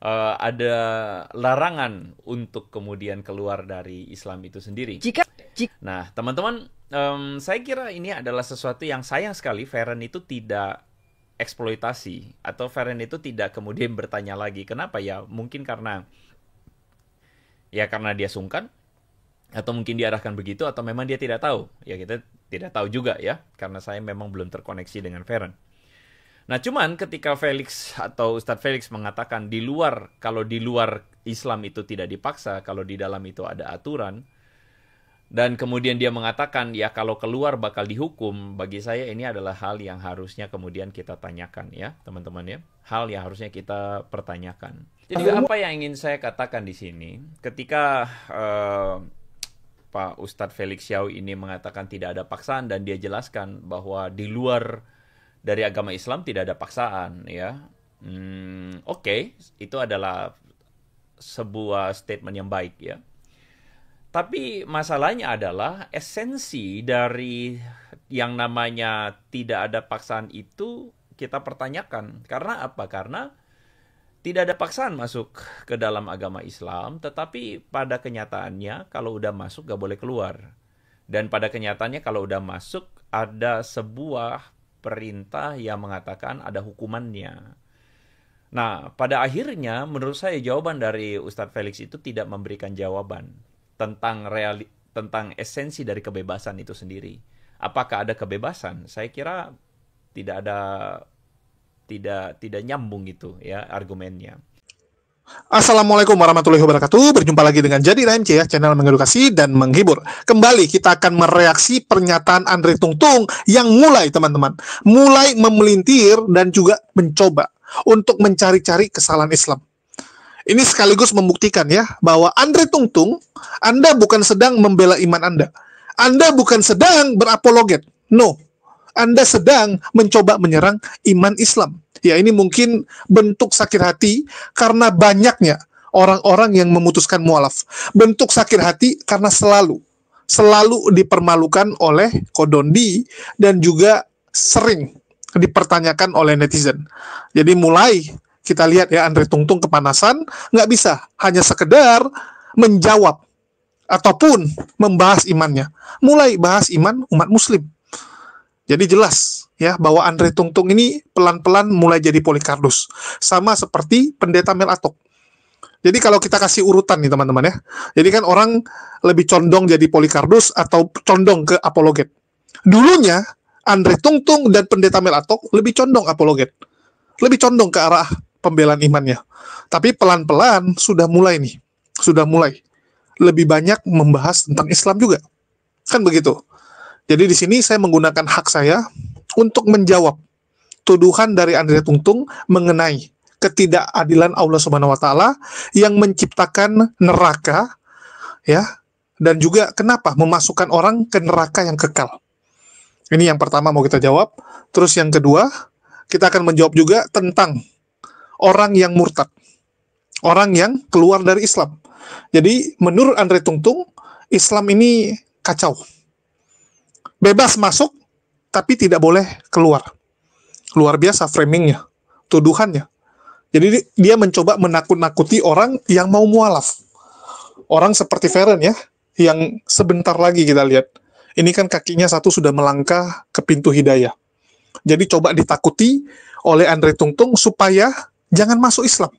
ada larangan untuk kemudian keluar dari Islam itu sendiri. Jika, jika Nah, teman-teman, saya kira ini adalah sesuatu yang sayang sekali Feren itu tidak eksploitasi, atau Feren itu tidak kemudian bertanya lagi. Kenapa ya? Mungkin karena dia sungkan, atau mungkin diarahkan begitu, atau memang dia tidak tahu. Ya, kita tidak tahu juga ya, karena saya memang belum terkoneksi dengan Feren. Nah, cuman ketika Felix atau Ustadz Felix mengatakan kalau di luar Islam itu tidak dipaksa, kalau di dalam itu ada aturan, dan kemudian dia mengatakan, ya kalau keluar bakal dihukum, bagi saya ini adalah hal yang harusnya kemudian kita tanyakan ya, teman-teman ya. Hal yang harusnya kita pertanyakan. Jadi apa yang ingin saya katakan di sini, ketika Pak Ustadz Felix Xiao ini mengatakan tidak ada paksaan, dan dia jelaskan bahwa di luar dari agama Islam tidak ada paksaan ya. Oke, itu adalah sebuah statement yang baik ya. Tapi masalahnya adalah esensi dari yang namanya tidak ada paksaan itu kita pertanyakan. Karena apa? Karena tidak ada paksaan masuk ke dalam agama Islam, tetapi pada kenyataannya kalau udah masuk gak boleh keluar. Dan pada kenyataannya kalau udah masuk ada sebuah perintah yang mengatakan ada hukumannya. Nah, pada akhirnya menurut saya jawaban dari Ustadz Felix itu tidak memberikan jawaban tentang esensi dari kebebasan itu sendiri. Apakah ada kebebasan? Saya kira tidak ada tidak nyambung gitu ya argumennya. Assalamualaikum warahmatullahi wabarakatuh. Berjumpa lagi dengan Jadi RMC ya, channel mengedukasi dan menghibur. Kembali kita akan mereaksi pernyataan Andre Tungtung yang mulai memelintir dan juga mencoba untuk mencari-cari kesalahan Islam. Ini sekaligus membuktikan ya bahwa Andre Tungtung, Anda bukan sedang membela iman Anda. Anda bukan sedang berapologet. No. Anda sedang mencoba menyerang iman Islam. Ya, ini mungkin bentuk sakit hati karena banyaknya orang-orang yang memutuskan mualaf. Bentuk sakit hati karena selalu dipermalukan oleh Kodondi dan juga sering dipertanyakan oleh netizen. Jadi mulai kita lihat ya, Andre Tungtung kepanasan, nggak bisa hanya sekedar menjawab ataupun membahas imannya. Mulai bahas iman umat muslim. Jadi jelas ya bahwa Andre Tungtung ini pelan-pelan mulai jadi Polikardus. Sama seperti Pendeta Mel Atok. Jadi kalau kita kasih urutan nih teman-teman ya. Jadi kan orang lebih condong jadi Polikardus atau condong ke apologet. Dulunya Andre Tungtung dan Pendeta Mel Atok lebih condong apologet. Lebih condong ke arah pembelaan imannya. Tapi pelan-pelan sudah mulai lebih banyak membahas tentang Islam juga. Kan begitu. Jadi di sini saya menggunakan hak saya untuk menjawab tuduhan dari Andre Tungtung mengenai ketidakadilan Allah Subhanahu wa taala yang menciptakan neraka ya, dan juga kenapa memasukkan orang ke neraka yang kekal. Ini yang pertama mau kita jawab. Terus yang kedua, kita akan menjawab juga tentang orang yang murtad. Orang yang keluar dari Islam. Jadi menurut Andre Tungtung, Islam ini kacau. Bebas masuk, tapi tidak boleh keluar. Luar biasa framingnya, tuduhannya. Jadi dia mencoba menakut-nakuti orang yang mau mualaf. Orang seperti Feren ya, yang sebentar lagi kita lihat. Ini kan kakinya satu sudah melangkah ke pintu hidayah. Jadi coba ditakuti oleh Andre Tungtung supaya jangan masuk Islam.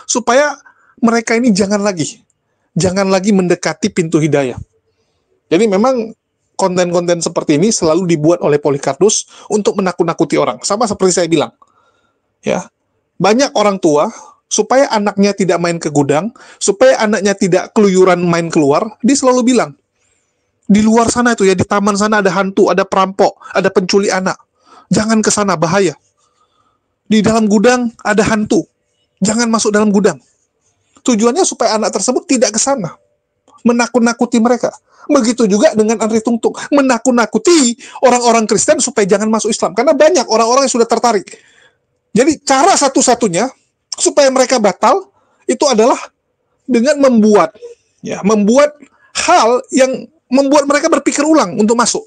Supaya mereka ini jangan lagi mendekati pintu hidayah. Jadi memang konten-konten seperti ini selalu dibuat oleh Polikardus untuk menakut-nakuti orang. Sama seperti saya bilang. Ya. Banyak orang tua supaya anaknya tidak main ke gudang, supaya anaknya tidak keluyuran main keluar, dia selalu bilang, di luar sana itu ya, di taman sana ada hantu, ada perampok, ada penculik anak. Jangan ke sana, bahaya. Di dalam gudang ada hantu. Jangan masuk dalam gudang. Tujuannya supaya anak tersebut tidak ke sana. Menakut-nakuti mereka. Begitu juga dengan Andre Tungtung, menakut-nakuti orang-orang Kristen supaya jangan masuk Islam, karena banyak orang-orang yang sudah tertarik. Jadi cara satu-satunya supaya mereka batal itu adalah dengan membuat hal yang membuat mereka berpikir ulang untuk masuk.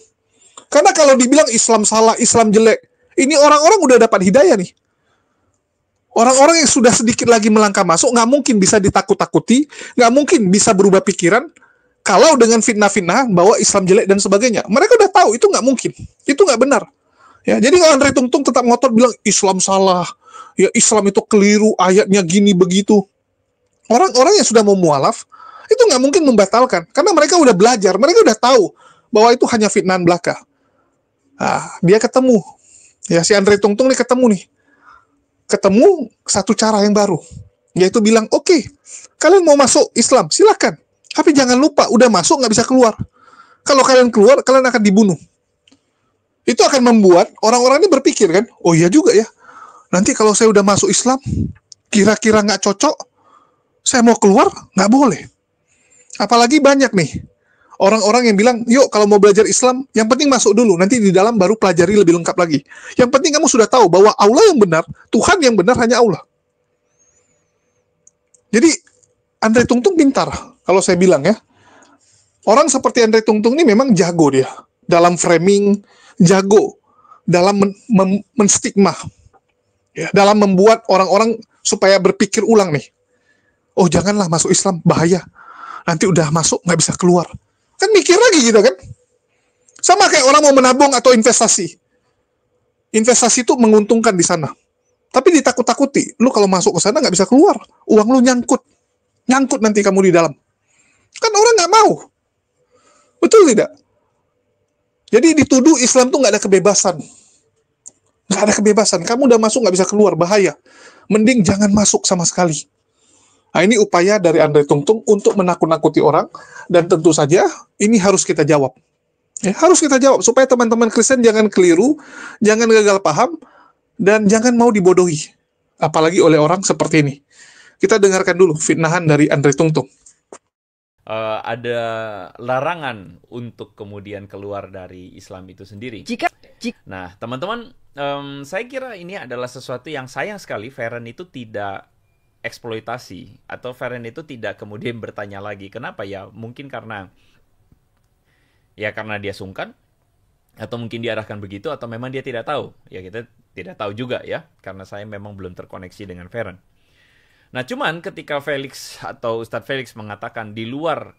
Karena kalau dibilang Islam salah, Islam jelek, ini orang-orang udah dapat hidayah nih. Orang-orang yang sudah sedikit lagi melangkah masuk nggak mungkin bisa ditakut-takuti, nggak mungkin bisa berubah pikiran kalau dengan fitnah-fitnah bahwa Islam jelek dan sebagainya. Mereka udah tahu itu nggak mungkin, itu nggak benar. Ya, jadi kalau Andre Tungtung tetap ngotot bilang Islam salah, ya Islam itu keliru, ayatnya gini begitu. Orang-orang yang sudah mau mualaf itu nggak mungkin membatalkan, karena mereka udah belajar, mereka udah tahu bahwa itu hanya fitnahan belaka. Nah, dia ketemu, ya si Andre Tungtung nih ketemu satu cara yang baru, yaitu bilang oke, kalian mau masuk Islam silakan, tapi jangan lupa udah masuk nggak bisa keluar. Kalau kalian keluar, kalian akan dibunuh. Itu akan membuat orang-orang ini berpikir kan, oh iya juga ya, nanti kalau saya udah masuk Islam, kira-kira nggak cocok, saya mau keluar, nggak boleh. Apalagi banyak nih orang-orang yang bilang, yuk kalau mau belajar Islam, yang penting masuk dulu, nanti di dalam baru pelajari lebih lengkap lagi. Yang penting kamu sudah tahu bahwa Allah yang benar, Tuhan yang benar hanya Allah. Jadi Andre Tungtung pintar, kalau saya bilang ya. Orang seperti Andre Tungtung ini memang jago dia dalam framing, jago dalam menstigma, ya, dalam membuat orang-orang supaya berpikir ulang nih. Oh janganlah masuk Islam, bahaya. Nanti udah masuk nggak bisa keluar. Kan mikir lagi gitu kan. Sama kayak orang mau menabung atau investasi. Investasi itu menguntungkan di sana. Tapi ditakut-takuti. Lu kalau masuk ke sana nggak bisa keluar. Uang lu nyangkut. Nyangkut nanti kamu di dalam. Kan orang nggak mau. Betul tidak? Jadi dituduh Islam tuh nggak ada kebebasan. Nggak ada kebebasan. Kamu udah masuk nggak bisa keluar. Bahaya. Mending jangan masuk sama sekali. Nah, ini upaya dari Andre Tungtung untuk menakut-nakuti orang, dan tentu saja ini harus kita jawab. Ya, harus kita jawab supaya teman-teman Kristen jangan keliru, jangan gagal paham, dan jangan mau dibodohi. Apalagi oleh orang seperti ini. Kita dengarkan dulu fitnahan dari Andre Tungtung. Ada larangan untuk kemudian keluar dari Islam itu sendiri. Nah, teman-teman, saya kira ini adalah sesuatu yang sayang sekali Feren itu tidak eksploitasi, atau Feren itu tidak kemudian bertanya lagi. Kenapa ya? Mungkin karena dia sungkan, atau mungkin diarahkan begitu, atau memang dia tidak tahu. Ya kita tidak tahu juga ya, karena saya memang belum terkoneksi dengan Feren. Nah cuman ketika Felix atau Ustadz Felix mengatakan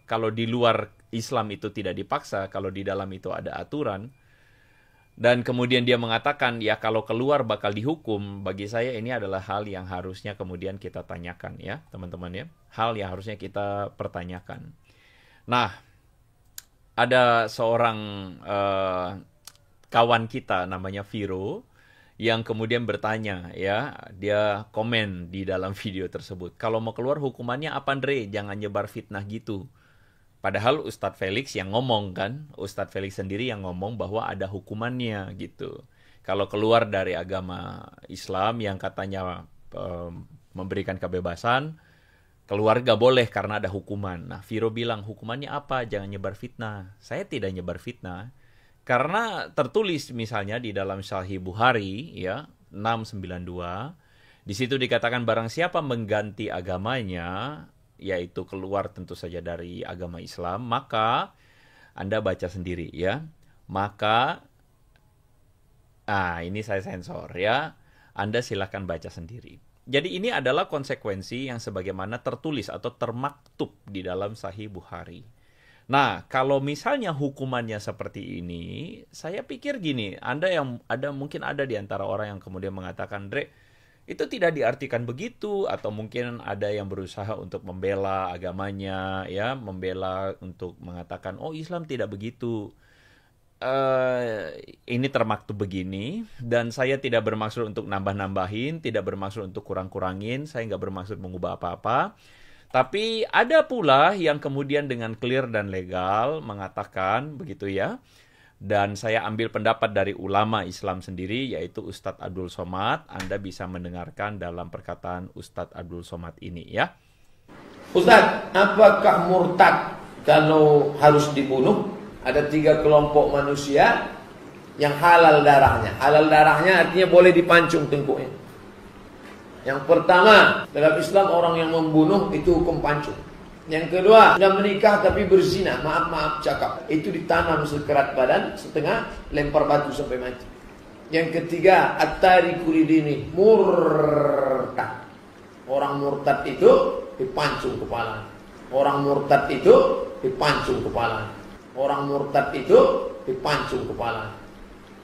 kalau di luar Islam itu tidak dipaksa, kalau di dalam itu ada aturan, dan kemudian dia mengatakan, ya kalau keluar bakal dihukum, bagi saya ini adalah hal yang harusnya kemudian kita tanyakan ya, teman-teman ya. Hal yang harusnya kita pertanyakan. Nah, ada seorang kawan kita namanya Viro, yang kemudian bertanya ya, dia komen di dalam video tersebut, kalau mau keluar hukumannya apa Andre? Jangan nyebar fitnah gitu. Padahal Ustadz Felix yang ngomong kan, Ustadz Felix sendiri yang ngomong bahwa ada hukumannya gitu. Kalau keluar dari agama Islam yang katanya memberikan kebebasan, keluar gak boleh karena ada hukuman. Nah, Viro bilang hukumannya apa? Jangan nyebar fitnah. Saya tidak nyebar fitnah. Karena tertulis misalnya di dalam Sahih Bukhari ya 692, di situ dikatakan barang siapa mengganti agamanya, yaitu keluar tentu saja dari agama Islam, maka Anda baca sendiri ya. Maka ini saya sensor ya. Anda silakan baca sendiri. Jadi ini adalah konsekuensi yang sebagaimana tertulis atau termaktub di dalam Sahih Bukhari. Nah, kalau misalnya hukumannya seperti ini, saya pikir gini, mungkin ada di antara orang yang kemudian mengatakan, Dre, itu tidak diartikan begitu, atau mungkin ada yang berusaha untuk membela agamanya, ya, membela untuk mengatakan, oh Islam tidak begitu. Ini termaktub begini, dan saya tidak bermaksud untuk nambah-nambahin, tidak bermaksud untuk kurang-kurangin, saya nggak bermaksud mengubah apa-apa. Tapi ada pula yang kemudian dengan clear dan legal mengatakan begitu ya. Dan saya ambil pendapat dari ulama Islam sendiri, yaitu Ustadz Abdul Somad. Anda bisa mendengarkan dalam perkataan Ustadz Abdul Somad ini ya. Ustadz, apakah murtad kalau harus dibunuh? Ada 3 kelompok manusia yang halal darahnya. Halal darahnya artinya boleh dipancung tengkuknya. Yang pertama, dalam Islam orang yang membunuh itu hukum pancung. Yang kedua, sudah menikah tapi berzina, maaf cakap, itu ditanam sekerat badan, setengah lempar batu sampai mati. Yang ketiga, at-tariku lidini murtad. murtad. Orang murtad itu dipancung kepala. Orang murtad itu dipancung kepala. Orang murtad itu dipancung kepala.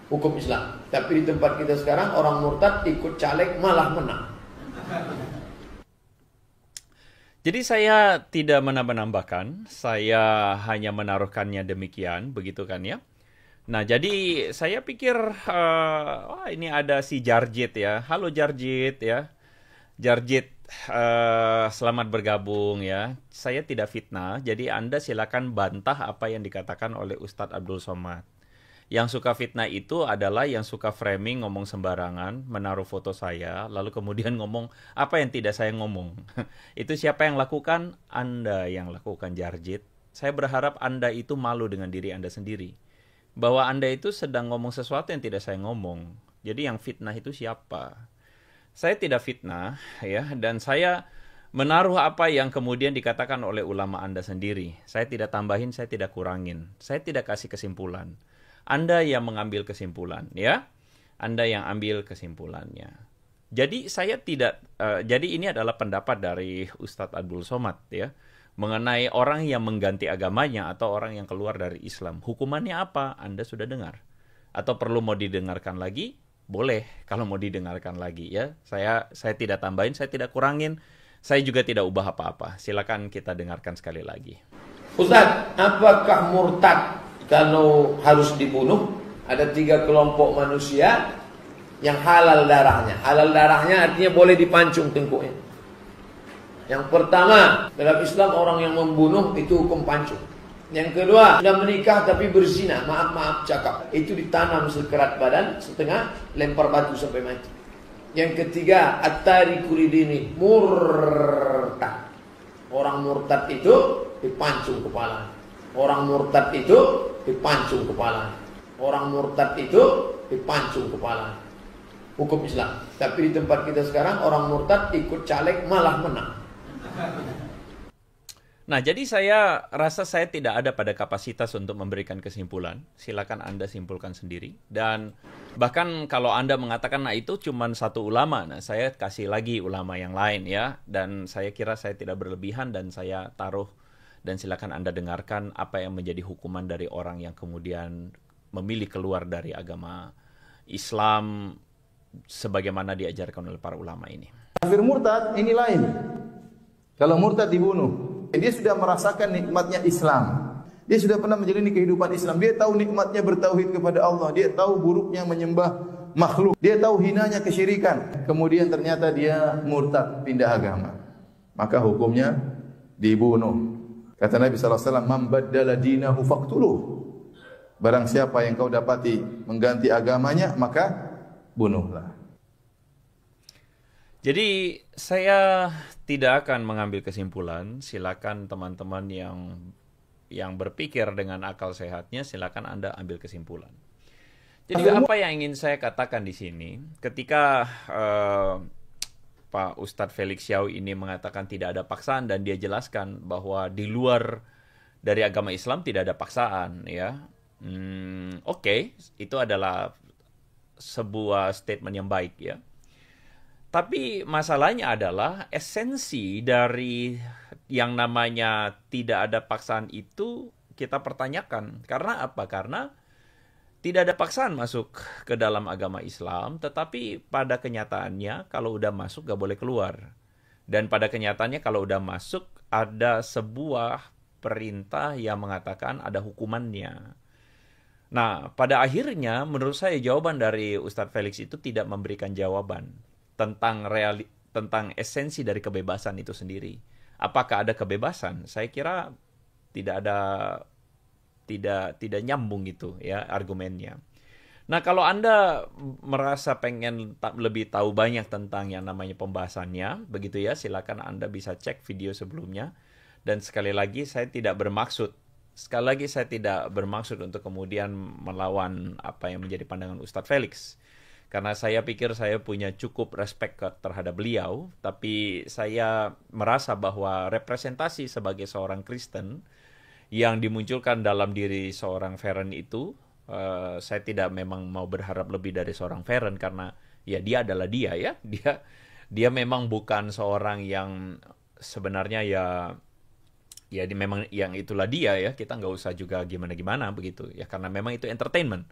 Hukum Islam. Tapi di tempat kita sekarang orang murtad ikut caleg malah menang. Jadi saya tidak menambah-nambahkan, saya hanya menaruhkannya demikian, begitu kan ya. Nah, jadi saya pikir, ini ada si Jarjit ya. Halo Jarjit ya. Jarjit, selamat bergabung ya. Saya tidak fitnah, jadi Anda silakan bantah apa yang dikatakan oleh Ustadz Abdul Somad. Yang suka fitnah itu adalah yang suka framing, ngomong sembarangan, menaruh foto saya, lalu kemudian ngomong apa yang tidak saya ngomong. Itu siapa yang lakukan? Anda yang lakukan, Jarjit. Saya berharap Anda itu malu dengan diri Anda sendiri. Bahwa Anda itu sedang ngomong sesuatu yang tidak saya ngomong. Jadi yang fitnah itu siapa? Saya tidak fitnah, ya, dan saya menaruh apa yang kemudian dikatakan oleh ulama Anda sendiri. Saya tidak tambahin, saya tidak kurangin. Saya tidak kasih kesimpulan. Anda yang mengambil kesimpulan, ya. Anda yang ambil kesimpulannya. Jadi saya tidak, jadi ini adalah pendapat dari Ustadz Abdul Somad, ya, mengenai orang yang mengganti agamanya atau orang yang keluar dari Islam. Hukumannya apa? Anda sudah dengar. Atau perlu mau didengarkan lagi? Boleh, kalau mau didengarkan lagi, ya. Saya tidak tambahin, saya tidak kurangin. Saya juga tidak ubah apa-apa. Silakan kita dengarkan sekali lagi. Ustaz, apakah murtad kalau harus dibunuh? Ada 3 kelompok manusia yang halal darahnya. Halal darahnya artinya boleh dipancung tengkuknya. Yang pertama, dalam Islam orang yang membunuh itu hukum pancung. Yang kedua, sudah menikah tapi berzina, maaf cakap, itu ditanam sekerat badan, setengah lempar batu sampai mati. Yang ketiga, at-tariku lidini, murtad. Orang murtad itu dipancung kepala. Orang murtad itu dipancung kepala. Orang murtad itu dipancung kepala. Hukum Islam. Tapi di tempat kita sekarang orang murtad ikut caleg malah menang. Nah, jadi saya rasa saya tidak ada pada kapasitas untuk memberikan kesimpulan. Silakan Anda simpulkan sendiri. Dan bahkan kalau Anda mengatakan, nah itu cuma satu ulama, nah saya kasih lagi ulama yang lain ya. Dan saya kira saya tidak berlebihan dan saya taruh, dan silakan Anda dengarkan apa yang menjadi hukuman dari orang yang kemudian memilih keluar dari agama Islam sebagaimana diajarkan oleh para ulama ini. Kafir murtad ini lain. Kalau murtad dibunuh, dia sudah merasakan nikmatnya Islam. Dia sudah pernah menjalani kehidupan Islam. Dia tahu nikmatnya bertauhid kepada Allah. Dia tahu buruknya menyembah makhluk. Dia tahu hinanya kesyirikan. Kemudian ternyata dia murtad, pindah agama. Maka hukumnya dibunuh. Kata Nabi SAW, "Man baddala dinahu faqtuluh." Barang siapa yang kau dapati mengganti agamanya, maka bunuhlah. Jadi saya tidak akan mengambil kesimpulan. Silakan teman-teman yang berpikir dengan akal sehatnya, silakan Anda ambil kesimpulan. Jadi apa yang ingin saya katakan di sini, ketika Pak Ustadz Felix Xiao ini mengatakan tidak ada paksaan dan dia jelaskan bahwa di luar dari agama Islam tidak ada paksaan, ya. Oke, itu adalah sebuah statement yang baik, ya. Tapi masalahnya adalah esensi dari yang namanya tidak ada paksaan itu kita pertanyakan. Karena apa? Karena tidak ada paksaan masuk ke dalam agama Islam, tetapi pada kenyataannya kalau udah masuk gak boleh keluar. Dan pada kenyataannya kalau udah masuk ada sebuah perintah yang mengatakan ada hukumannya. Nah, pada akhirnya menurut saya jawaban dari Ustadz Felix itu tidak memberikan jawaban tentang esensi dari kebebasan itu sendiri. Apakah ada kebebasan? Saya kira tidak nyambung gitu ya argumennya. Nah, kalau Anda merasa pengen lebih tahu banyak tentang yang namanya pembahasannya, begitu ya, silakan Anda bisa cek video sebelumnya. Dan sekali lagi saya tidak bermaksud untuk kemudian melawan apa yang menjadi pandangan Ustadz Felix. Karena saya pikir saya punya cukup respect terhadap beliau, tapi saya merasa bahwa representasi sebagai seorang Kristen yang dimunculkan dalam diri seorang Feren itu, saya tidak memang mau berharap lebih dari seorang Feren karena ya dia adalah dia ya, dia dia memang bukan seorang yang sebenarnya ya memang yang itulah dia ya, kita nggak usah juga gimana-gimana begitu ya, karena memang itu entertainment.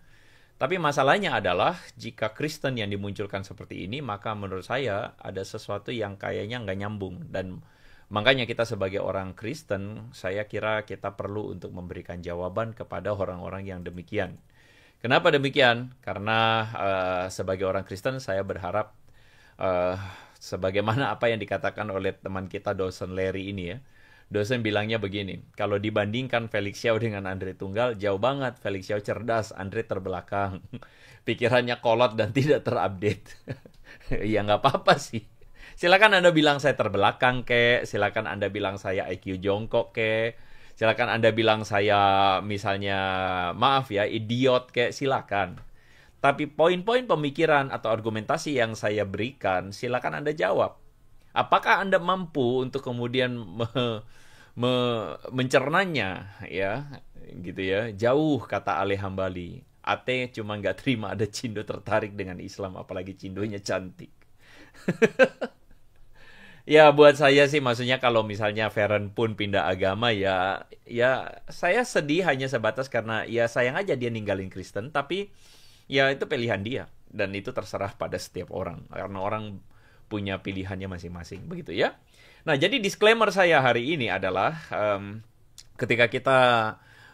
Tapi masalahnya adalah jika Kristen yang dimunculkan seperti ini, maka menurut saya ada sesuatu yang kayaknya nggak nyambung. Dan makanya kita sebagai orang Kristen, saya kira kita perlu untuk memberikan jawaban kepada orang-orang yang demikian. Kenapa demikian? Karena sebagai orang Kristen saya berharap sebagaimana apa yang dikatakan oleh teman kita dosen Larry ini ya. Dosen bilangnya begini, kalau dibandingkan Felix Xiao dengan Andre Tunggal, jauh banget. Felix Xiao cerdas, Andre terbelakang. Pikirannya kolot dan tidak terupdate. Ya nggak apa-apa sih. Silakan Anda bilang saya terbelakang kek, silakan Anda bilang saya IQ jongkok kek, silakan Anda bilang saya misalnya, maaf ya, idiot kek, silakan. Tapi poin-poin pemikiran atau argumentasi yang saya berikan, silakan Anda jawab. Apakah Anda mampu untuk kemudian mencernanya ya, gitu ya. Jauh kata Ale Hambali. Ate cuma nggak terima ada Cindo tertarik dengan Islam, apalagi Cindonya cantik. Ya buat saya sih maksudnya kalau misalnya Feren pun pindah agama ya saya sedih hanya sebatas karena ya sayang aja dia ninggalin Kristen, tapi ya itu pilihan dia dan itu terserah pada setiap orang karena orang punya pilihannya masing-masing begitu ya. Nah jadi disclaimer saya hari ini adalah ketika kita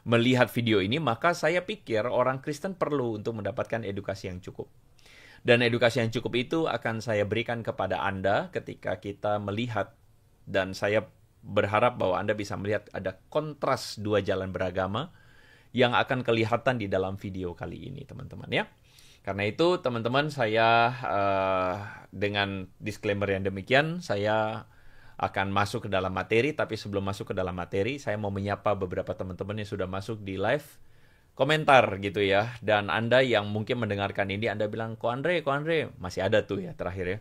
melihat video ini maka saya pikir orang Kristen perlu untuk mendapatkan edukasi yang cukup. Dan edukasi yang cukup itu akan saya berikan kepada Anda ketika kita melihat, dan saya berharap bahwa Anda bisa melihat ada kontras dua jalan beragama yang akan kelihatan di dalam video kali ini teman-teman ya. Karena itu teman-teman saya dengan disclaimer yang demikian saya akan masuk ke dalam materi. Tapi sebelum masuk ke dalam materi saya mau menyapa beberapa teman-teman yang sudah masuk di live komentar gitu ya. Dan Anda yang mungkin mendengarkan ini Anda bilang, Ko Andre masih ada tuh ya terakhir ya.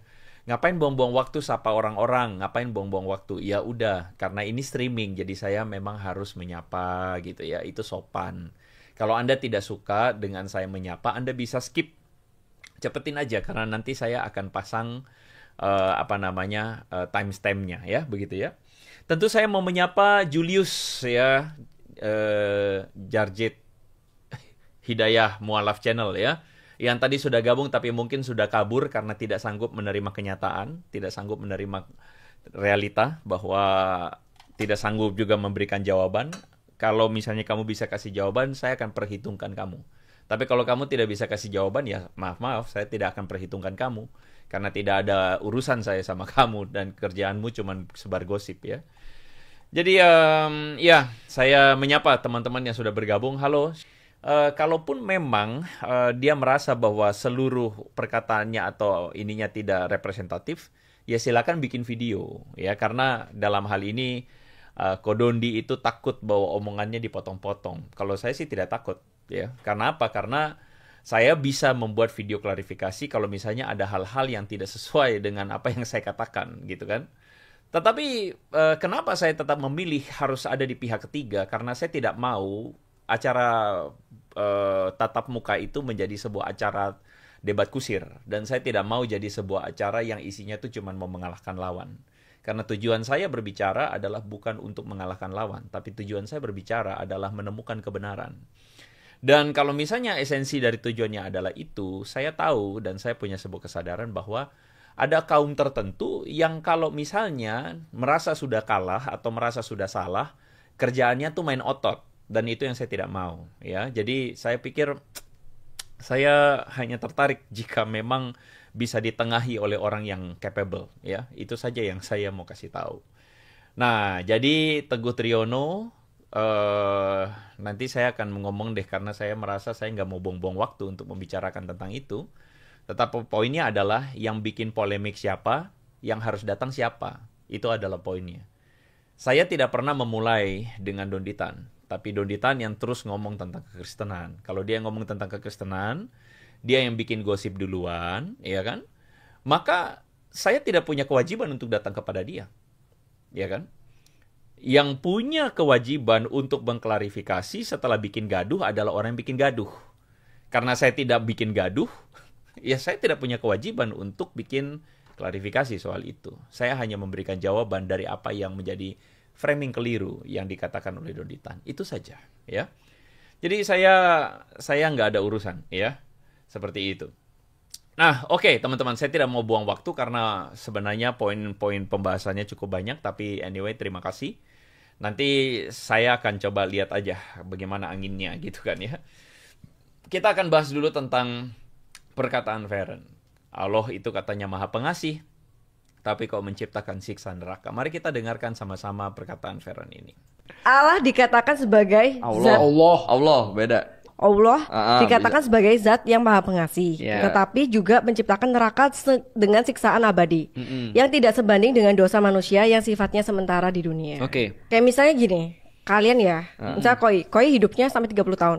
Ngapain buang-buang waktu sapa orang-orang, ngapain buang-buang waktu. Ya udah, karena ini streaming jadi saya memang harus menyapa gitu ya. Itu sopan. Kalau Anda tidak suka dengan saya menyapa, Anda bisa skip. Cepetin aja karena nanti saya akan pasang timestamp-nya ya, begitu ya. Tentu saya mau menyapa Julius ya, Jarjit Hidayah Mualaf Channel ya. Yang tadi sudah gabung tapi mungkin sudah kabur karena tidak sanggup menerima kenyataan, tidak sanggup menerima realita bahwa tidak sanggup juga memberikan jawaban. Kalau misalnya kamu bisa kasih jawaban, saya akan perhitungkan kamu. Tapi kalau kamu tidak bisa kasih jawaban, ya maaf, saya tidak akan perhitungkan kamu. Karena tidak ada urusan saya sama kamu dan kerjaanmu cuma sebar gosip ya. Jadi ya, saya menyapa teman-teman yang sudah bergabung. Halo. Kalaupun memang dia merasa bahwa seluruh perkataannya atau ininya tidak representatif, ya silakan bikin video ya. Karena dalam hal ini Kodondi itu takut bahwa omongannya dipotong-potong. Kalau saya sih tidak takut ya. Karena apa? Karena saya bisa membuat video klarifikasi kalau misalnya ada hal-hal yang tidak sesuai dengan apa yang saya katakan gitu kan. Tetapi kenapa saya tetap memilih harus ada di pihak ketiga? Karena saya tidak mau acara tatap muka itu menjadi sebuah acara debat kusir. Dan saya tidak mau jadi sebuah acara yang isinya itu cuma mau mengalahkan lawan. Karena tujuan saya berbicara adalah bukan untuk mengalahkan lawan, tapi tujuan saya berbicara adalah menemukan kebenaran. Dan kalau misalnya esensi dari tujuannya adalah itu, saya tahu dan saya punya sebuah kesadaran bahwa ada kaum tertentu yang kalau misalnya merasa sudah kalah atau merasa sudah salah, kerjaannya tuh main otot. Dan itu yang saya tidak mau. Ya. Jadi saya pikir saya hanya tertarik jika memang bisa ditengahi oleh orang yang capable, ya. Itu saja yang saya mau kasih tahu. Nah, jadi Teguh Triyono, nanti saya akan ngomong deh karena saya merasa saya nggak mau buang-buang waktu untuk membicarakan tentang itu. Tetapi poinnya adalah yang bikin polemik siapa, yang harus datang siapa. Itu adalah poinnya. Saya tidak pernah memulai dengan Donditan, tapi Donditan yang terus ngomong tentang kekristenan. Kalau dia ngomong tentang kekristenan, dia yang bikin gosip duluan, ya kan? Maka saya tidak punya kewajiban untuk datang kepada dia, ya kan? Yang punya kewajiban untuk mengklarifikasi setelah bikin gaduh adalah orang yang bikin gaduh. Karena saya tidak bikin gaduh, ya saya tidak punya kewajiban untuk bikin klarifikasi soal itu. Saya hanya memberikan jawaban dari apa yang menjadi framing keliru yang dikatakan oleh Donditan. Itu saja, ya. Jadi saya nggak ada urusan, ya, seperti itu. Nah, oke, teman-teman, saya tidak mau buang waktu karena sebenarnya poin-poin pembahasannya cukup banyak. Tapi anyway, terima kasih. Nanti saya akan coba lihat aja bagaimana anginnya, gitu kan ya. Kita akan bahas dulu tentang perkataan Feren. Allah itu katanya Maha Pengasih, tapi kok menciptakan siksa neraka. Mari kita dengarkan sama-sama perkataan Feren ini. Allah dikatakan sebagai zat. Allah beda. Allah dikatakan bisa. sebagai zat yang Maha Pengasih, tetapi juga menciptakan neraka dengan siksaan abadi yang tidak sebanding dengan dosa manusia yang sifatnya sementara di dunia. Kayak misalnya gini, kalian ya, misalnya Koi hidupnya sampai 30 tahun.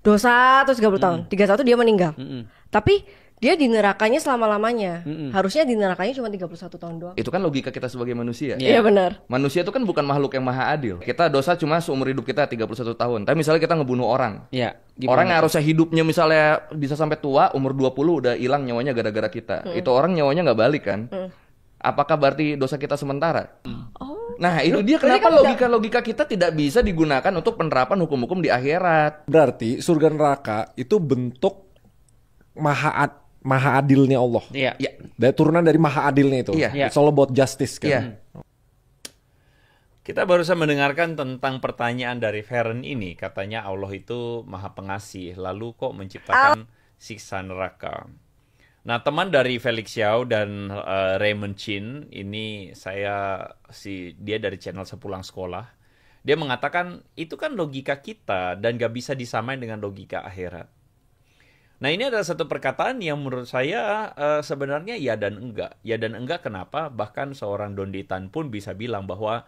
Dosa terus 30 tahun, 31 dia meninggal. Tapi dia di nerakanya selama-lamanya. Harusnya di nerakanya cuma 31 tahun doang. Itu kan logika kita sebagai manusia. Iya benar. Manusia itu kan bukan makhluk yang maha adil. Kita dosa cuma seumur hidup kita 31 tahun. Tapi misalnya kita ngebunuh orang. Orang yang harusnya hidupnya misalnya bisa sampai tua, umur 20 udah hilang nyawanya gara-gara kita. Itu orang nyawanya nggak balik kan? Apakah berarti dosa kita sementara? Nah, itu dia kenapa logika kita tidak bisa digunakan untuk penerapan hukum-hukum di akhirat. Berarti surga neraka itu bentuk maha adilnya Allah. Turunan dari maha adilnya itu. It's all about justice kan. Kita barusan mendengarkan tentang pertanyaan dari Feren ini. Katanya Allah itu Maha Pengasih, lalu kok menciptakan siksa neraka. Nah, teman dari Felix Xiao dan Raymond Chin ini dia dari channel Sepulang Sekolah. Dia mengatakan itu kan logika kita dan gak bisa disamain dengan logika akhirat. Nah, ini adalah satu perkataan yang menurut saya sebenarnya ya dan enggak. Ya dan enggak kenapa? Bahkan seorang Donditan pun bisa bilang bahwa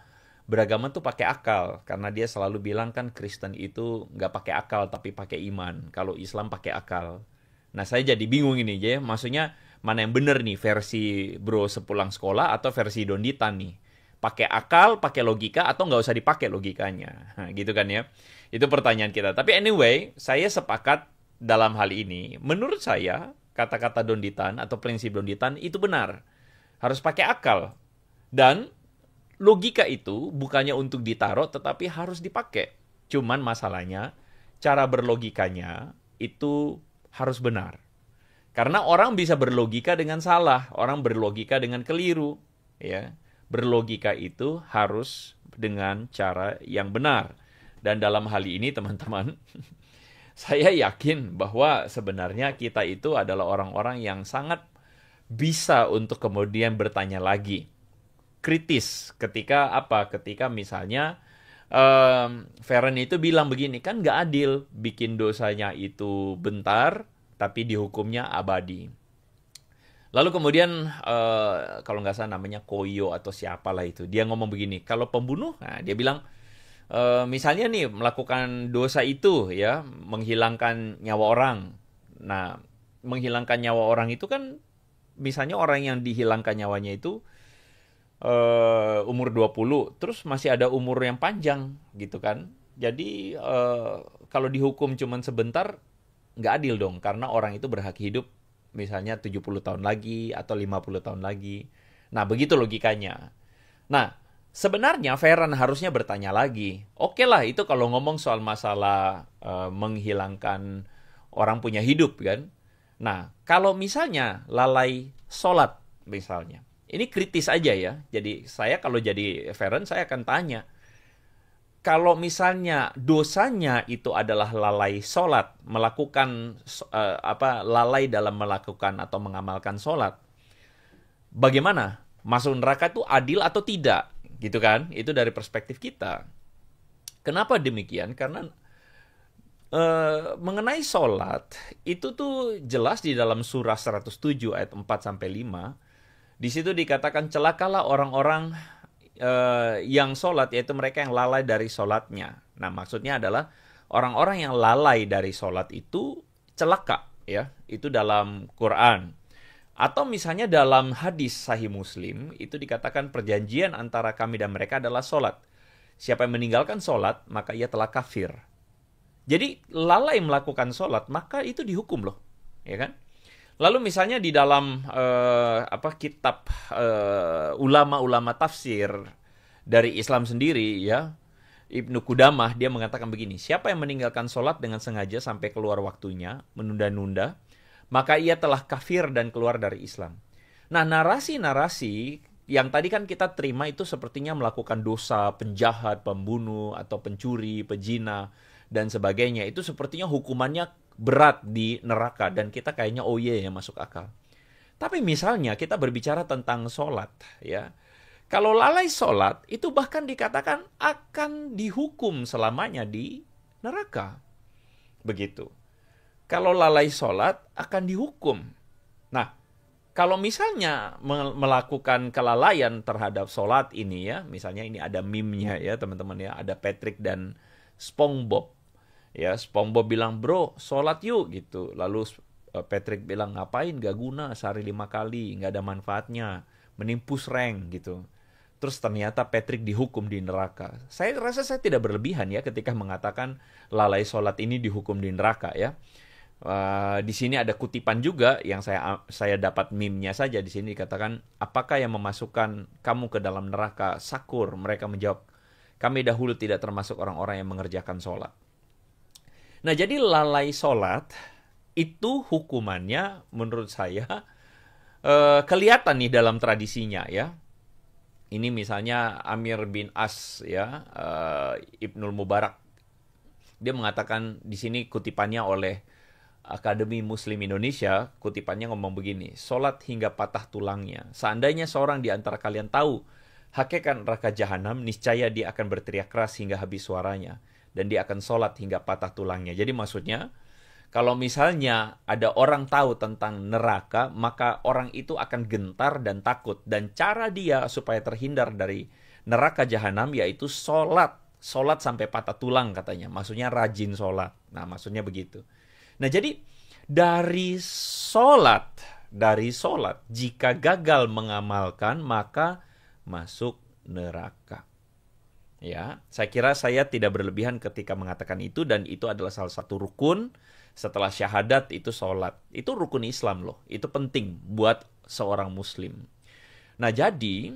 beragama tuh pakai akal. Karena dia selalu bilang kan Kristen itu nggak pakai akal tapi pakai iman. Kalau Islam pakai akal. Nah, saya jadi bingung ini ya. Maksudnya mana yang benar nih, versi bro Sepulang Sekolah atau versi Donditan nih? Pakai akal, pakai logika, atau nggak usah dipakai logikanya? Nah, gitu kan ya. Itu pertanyaan kita. Tapi anyway, saya sepakat dalam hal ini, menurut saya, kata-kata Donditan atau prinsip Donditan itu benar. Harus pakai akal. Dan logika itu bukannya untuk ditaruh, tetapi harus dipakai. Cuman masalahnya, cara berlogikanya itu harus benar. Karena orang bisa berlogika dengan salah, orang berlogika dengan keliru. Ya. Berlogika itu harus dengan cara yang benar. Dan dalam hal ini, teman-teman, saya yakin bahwa sebenarnya kita itu adalah orang-orang yang sangat bisa untuk kemudian bertanya lagi. Kritis ketika misalnya Feren itu bilang begini, kan nggak adil bikin dosanya itu bentar, tapi dihukumnya abadi. Lalu kemudian kalau nggak salah namanya Koyo atau siapalah itu, dia ngomong begini, kalau pembunuh, nah dia bilang, misalnya nih melakukan dosa itu ya, menghilangkan nyawa orang. Nah, menghilangkan nyawa orang itu kan misalnya orang yang dihilangkan nyawanya itu umur 20, terus masih ada umur yang panjang gitu kan. Jadi kalau dihukum cuman sebentar nggak adil dong, karena orang itu berhak hidup misalnya 70 tahun lagi atau 50 tahun lagi. Nah, begitu logikanya. Nah, sebenarnya Feren harusnya bertanya lagi. Oke lah, itu kalau ngomong soal masalah menghilangkan orang punya hidup kan. Nah, kalau misalnya lalai sholat misalnya. Ini kritis aja ya. Jadi saya kalau jadi Feren, saya akan tanya. Kalau misalnya dosanya itu adalah lalai sholat, melakukan lalai dalam melakukan atau mengamalkan sholat, bagaimana? Masuk neraka itu adil atau tidak? Gitu kan? Itu dari perspektif kita. Kenapa demikian? Karena mengenai sholat, itu tuh jelas di dalam surah 107 ayat 4-5. Di situ dikatakan celakalah orang-orang yang sholat, yaitu mereka yang lalai dari sholatnya. Nah, maksudnya adalah orang-orang yang lalai dari sholat itu celaka, ya. Itu dalam Quran. Atau misalnya dalam hadis Sahih Muslim, itu dikatakan perjanjian antara kami dan mereka adalah sholat. Siapa yang meninggalkan sholat, maka ia telah kafir. Jadi lalai melakukan sholat, maka itu dihukum loh, ya kan? Lalu misalnya di dalam kitab ulama-ulama tafsir dari Islam sendiri ya, Ibnu Qudamah dia mengatakan begini, siapa yang meninggalkan sholat dengan sengaja sampai keluar waktunya, menunda-nunda, maka ia telah kafir dan keluar dari Islam. Nah, narasi-narasi yang tadi kan kita terima itu sepertinya melakukan dosa, penjahat, pembunuh, atau pencuri, pezina, dan sebagainya. Itu sepertinya hukumannya berat di neraka dan kita kayaknya oh iya ya masuk akal. Tapi misalnya kita berbicara tentang sholat ya. Kalau lalai sholat itu bahkan dikatakan akan dihukum selamanya di neraka. Begitu. Kalau lalai sholat akan dihukum. Nah, kalau misalnya melakukan kelalaian terhadap sholat ini ya, misalnya ini ada meme-nya ya teman-teman ya, ada Patrick dan SpongeBob. Ya, SpongeBob bilang, bro, sholat yuk gitu. Lalu Patrick bilang, ngapain, gak guna, sehari 5 kali, gak ada manfaatnya, mending push rank gitu. Terus ternyata Patrick dihukum di neraka. Saya rasa saya tidak berlebihan ya ketika mengatakan lalai sholat ini dihukum di neraka ya. Di sini ada kutipan juga yang saya dapat meme-nya saja di sini dikatakan, apakah yang memasukkan kamu ke dalam neraka? Sakur. Mereka menjawab, kami dahulu tidak termasuk orang-orang yang mengerjakan sholat. Nah, jadi lalai sholat itu hukumannya menurut saya kelihatan nih dalam tradisinya ya. Ini misalnya Amir bin As ya, Ibnul Mubarak. Dia mengatakan di sini kutipannya oleh Akademi Muslim Indonesia, kutipannya ngomong begini, sholat hingga patah tulangnya. Seandainya seorang di antara kalian tahu hakikat neraka jahanam, niscaya dia akan berteriak keras hingga habis suaranya. Dan dia akan sholat hingga patah tulangnya. Jadi maksudnya, kalau misalnya ada orang tahu tentang neraka, maka orang itu akan gentar dan takut. Dan cara dia supaya terhindar dari neraka jahanam, yaitu sholat. Sholat sampai patah tulang katanya. Maksudnya rajin sholat. Nah, maksudnya begitu. Nah, jadi dari sholat, jika gagal mengamalkan, maka masuk neraka. Ya, saya kira saya tidak berlebihan ketika mengatakan itu dan itu adalah salah satu rukun setelah syahadat itu sholat. Itu rukun Islam loh, itu penting buat seorang muslim. Nah jadi,